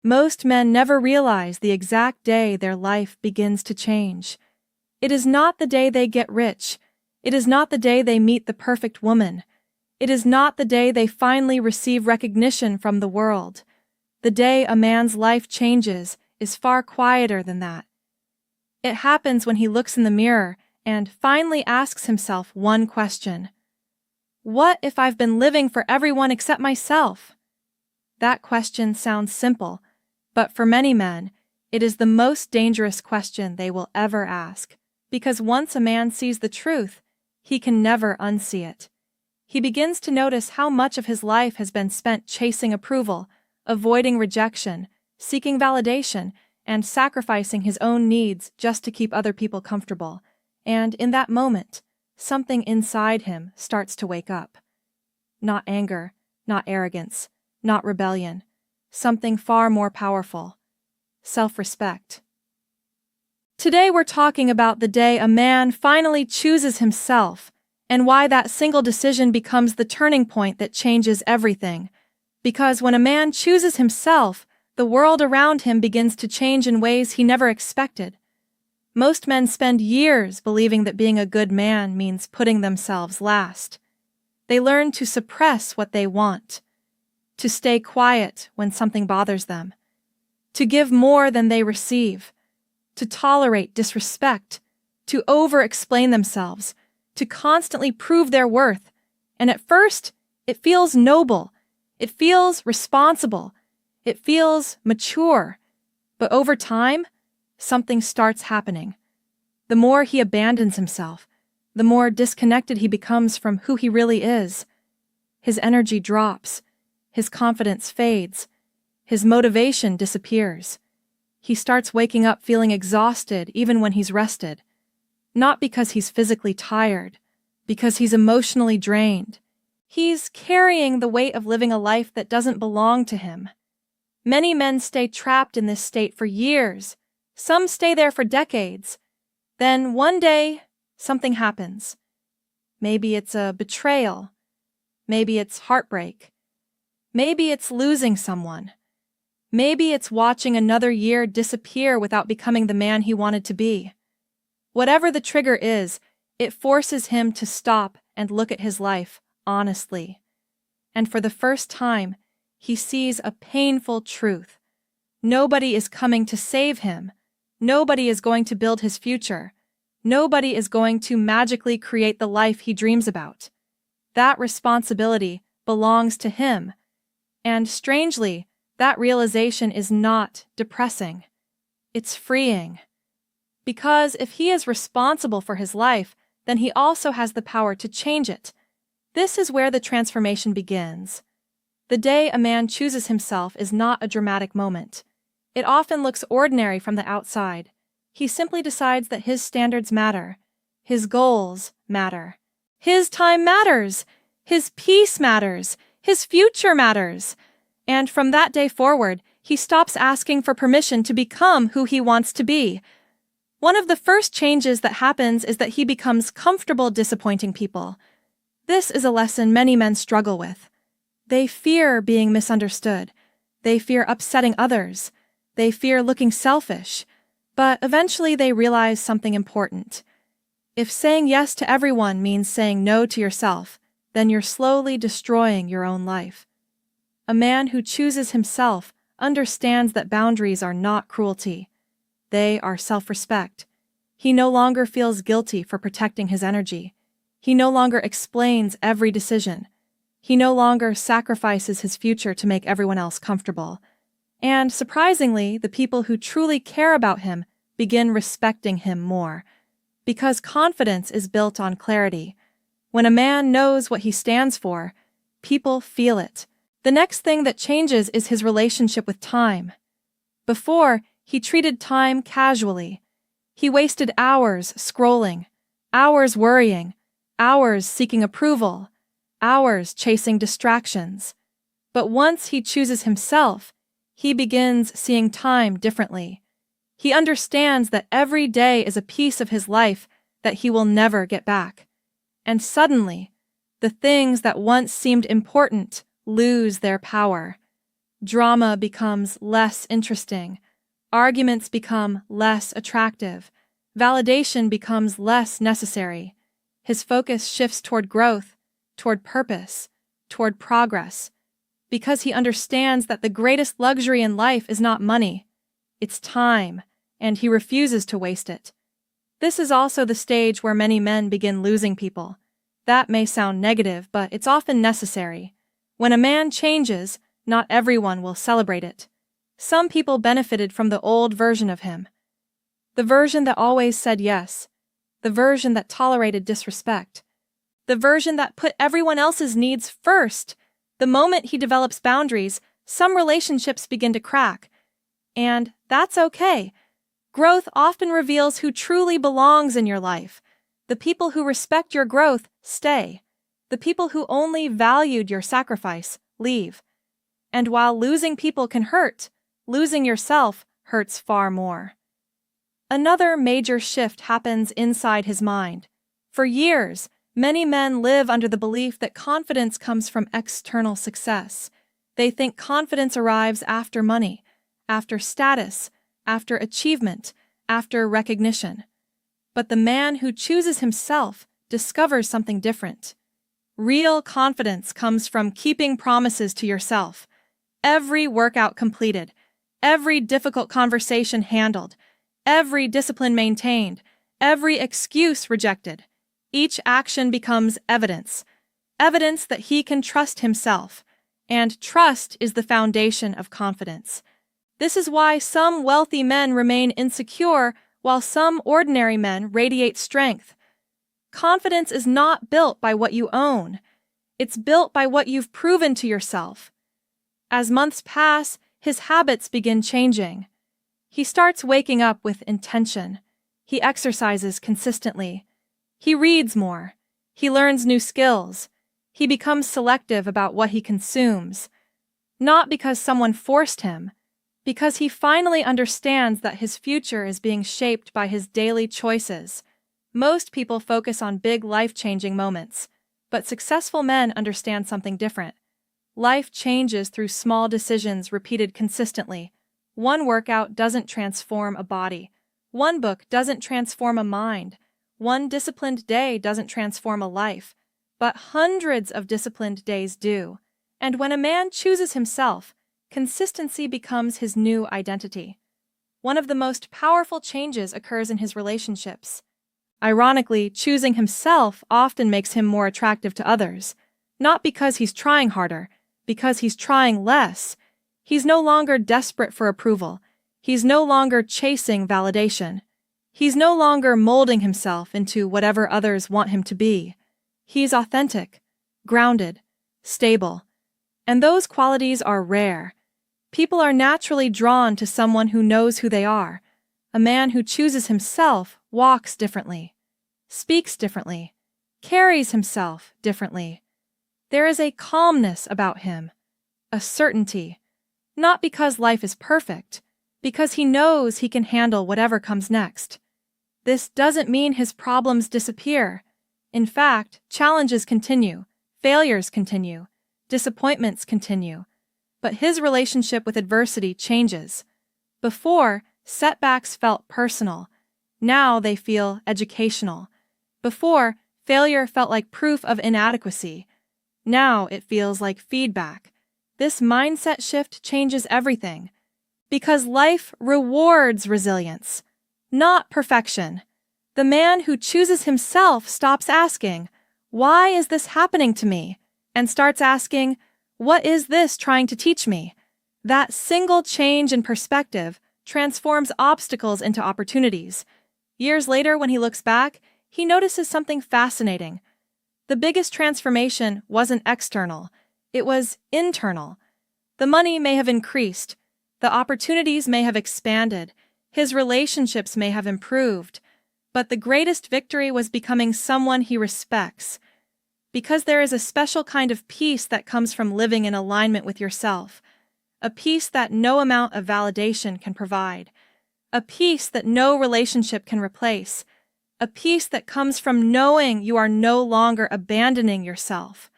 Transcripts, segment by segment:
Most men never realize the exact day their life begins to change. It is not the day they get rich. It is not the day they meet the perfect woman. It is not the day they finally receive recognition from the world. The day a man's life changes is far quieter than that. It happens when he looks in the mirror and finally asks himself one question. What if I've been living for everyone except myself? That question sounds simple, but for many men, it is the most dangerous question they will ever ask, because once a man sees the truth, he can never unsee it. He begins to notice how much of his life has been spent chasing approval, avoiding rejection, seeking validation, and sacrificing his own needs just to keep other people comfortable. And in that moment, something inside him starts to wake up. Not anger, not arrogance, not rebellion. Something far more powerful. Self-respect. Today we're talking about the day a man finally chooses himself, and why that single decision becomes the turning point that changes everything. Because when a man chooses himself, the world around him begins to change in ways he never expected. Most men spend years believing that being a good man means putting themselves last. They learn to suppress what they want, to stay quiet when something bothers them, to give more than they receive, to tolerate disrespect, to over-explain themselves, to constantly prove their worth. And at first, it feels noble, it feels responsible, it feels mature. But over time, something starts happening. The more he abandons himself, the more disconnected he becomes from who he really is. His energy drops, his confidence fades, his motivation disappears. He starts waking up feeling exhausted even when he's rested. Not because he's physically tired, because he's emotionally drained. He's carrying the weight of living a life that doesn't belong to him. Many men stay trapped in this state for years. Some stay there for decades. Then one day, something happens. Maybe it's a betrayal. Maybe it's heartbreak. Maybe it's losing someone. Maybe it's watching another year disappear without becoming the man he wanted to be. Whatever the trigger is, it forces him to stop and look at his life honestly. And for the first time, he sees a painful truth. Nobody is coming to save him. Nobody is going to build his future. Nobody is going to magically create the life he dreams about. That responsibility belongs to him. And strangely, that realization is not depressing. It's freeing. Because if he is responsible for his life, then he also has the power to change it. This is where the transformation begins. The day a man chooses himself is not a dramatic moment. It often looks ordinary from the outside. He simply decides that his standards matter. His goals matter. His time matters. His peace matters. His future matters. And from that day forward, he stops asking for permission to become who he wants to be. One of the first changes that happens is that he becomes comfortable disappointing people. This is a lesson many men struggle with. They fear being misunderstood. They fear upsetting others. They fear looking selfish. But eventually they realize something important. If saying yes to everyone means saying no to yourself, then you're slowly destroying your own life. A man who chooses himself understands that boundaries are not cruelty. They are self-respect. He no longer feels guilty for protecting his energy. He no longer explains every decision. He no longer sacrifices his future to make everyone else comfortable. And surprisingly, the people who truly care about him begin respecting him more. Because confidence is built on clarity. When a man knows what he stands for, people feel it. The next thing that changes is his relationship with time. Before, he treated time casually. He wasted hours scrolling, hours worrying, hours seeking approval, hours chasing distractions. But once he chooses himself, he begins seeing time differently. He understands that every day is a piece of his life that he will never get back. And suddenly, the things that once seemed important lose their power. Drama becomes less interesting. Arguments become less attractive. Validation becomes less necessary. His focus shifts toward growth, toward purpose, toward progress, because he understands that the greatest luxury in life is not money, it's time, and he refuses to waste it. This is also the stage where many men begin losing people. That may sound negative, but it's often necessary. When a man changes, not everyone will celebrate it. Some people benefited from the old version of him. The version that always said yes. The version that tolerated disrespect. The version that put everyone else's needs first. The moment he develops boundaries, some relationships begin to crack. And that's okay. Growth often reveals who truly belongs in your life. The people who respect your growth stay. The people who only valued your sacrifice leave. And while losing people can hurt, losing yourself hurts far more. Another major shift happens inside his mind. For years, many men live under the belief that confidence comes from external success. They think confidence arrives after money, after status, after achievement, after recognition. But the man who chooses himself discovers something different. Real confidence comes from keeping promises to yourself. Every workout completed, every difficult conversation handled, every discipline maintained, every excuse rejected. Each action becomes evidence that he can trust himself, and trust is the foundation of confidence. This is why some wealthy men remain insecure while some ordinary men radiate strength. Confidence is not built by what you own. It's built by what you've proven to yourself. As months pass, his habits begin changing. He starts waking up with intention. He exercises consistently. He reads more. He learns new skills. He becomes selective about what he consumes. Not because someone forced him, because he finally understands that his future is being shaped by his daily choices. Most people focus on big life-changing moments, but successful men understand something different. Life changes through small decisions repeated consistently. One workout doesn't transform a body. One book doesn't transform a mind. One disciplined day doesn't transform a life. But hundreds of disciplined days do. And when a man chooses himself, consistency becomes his new identity. One of the most powerful changes occurs in his relationships. Ironically, choosing himself often makes him more attractive to others. Not because he's trying harder, because he's trying less. He's no longer desperate for approval. He's no longer chasing validation. He's no longer molding himself into whatever others want him to be. He's authentic, grounded, stable. And those qualities are rare. People are naturally drawn to someone who knows who they are. A man who chooses himself walks differently, speaks differently, carries himself differently. There is a calmness about him, a certainty, not because life is perfect, because he knows he can handle whatever comes next. This doesn't mean his problems disappear. In fact, challenges continue, failures continue, disappointments continue. But his relationship with adversity changes. Before, setbacks felt personal. Now they feel educational. Before, failure felt like proof of inadequacy. Now it feels like feedback. This mindset shift changes everything. Because life rewards resilience, not perfection. The man who chooses himself stops asking, "Why is this happening to me?" and starts asking, "What is this trying to teach me?" That single change in perspective transforms obstacles into opportunities. Years later, when he looks back, he notices something fascinating. The biggest transformation wasn't external, it was internal. The money may have increased, the opportunities may have expanded, his relationships may have improved, but the greatest victory was becoming someone he respects. Because there is a special kind of peace that comes from living in alignment with yourself, a peace that no amount of validation can provide, a peace that no relationship can replace, a peace that comes from knowing you are no longer abandoning yourself.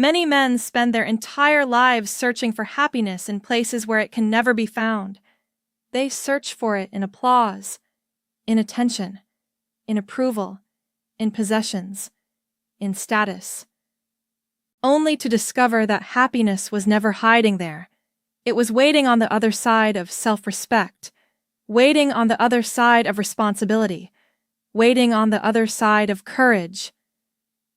Many men spend their entire lives searching for happiness in places where it can never be found. They search for it in applause, in attention, in approval, in possessions, in status, only to discover that happiness was never hiding there. It was waiting on the other side of self-respect, waiting on the other side of responsibility, waiting on the other side of courage.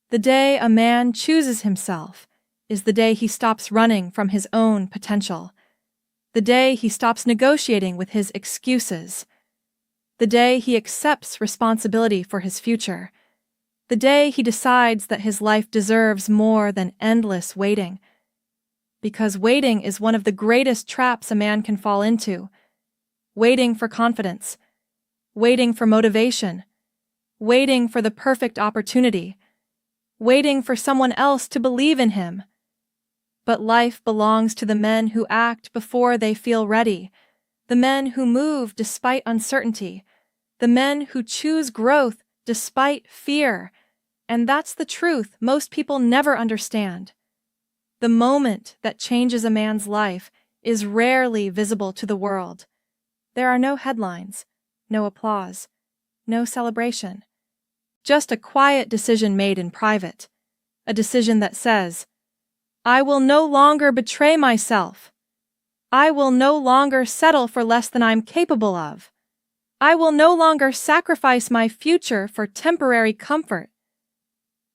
The day a man chooses himself is the day he stops running from his own potential, the day he stops negotiating with his excuses, the day he accepts responsibility for his future, the day he decides that his life deserves more than endless waiting. Because waiting is one of the greatest traps a man can fall into. Waiting for confidence, waiting for motivation, waiting for the perfect opportunity, waiting for someone else to believe in him. But life belongs to the men who act before they feel ready, the men who move despite uncertainty, the men who choose growth despite fear. And that's the truth most people never understand. The moment that changes a man's life is rarely visible to the world. There are no headlines, no applause, no celebration. Just a quiet decision made in private, a decision that says, I will no longer betray myself. I will no longer settle for less than I'm capable of. I will no longer sacrifice my future for temporary comfort.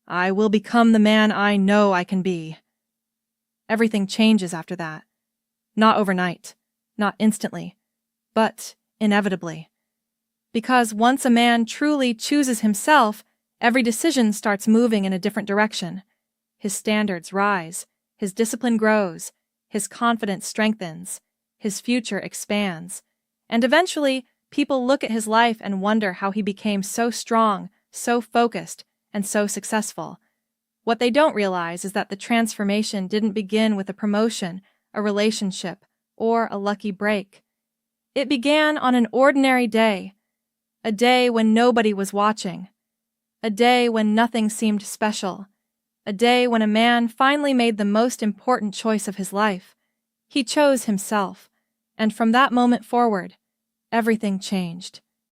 I will become the man I know I can be. Everything changes after that. Not overnight, not instantly, but inevitably. Because once a man truly chooses himself, every decision starts moving in a different direction. His standards rise, his discipline grows, his confidence strengthens, his future expands, and eventually, people look at his life and wonder how he became so strong, so focused, and so successful. What they don't realize is that the transformation didn't begin with a promotion, a relationship, or a lucky break. It began on an ordinary day, a day when nobody was watching, a day when nothing seemed special, a day when a man finally made the most important choice of his life. He chose himself, and from that moment forward, everything changed.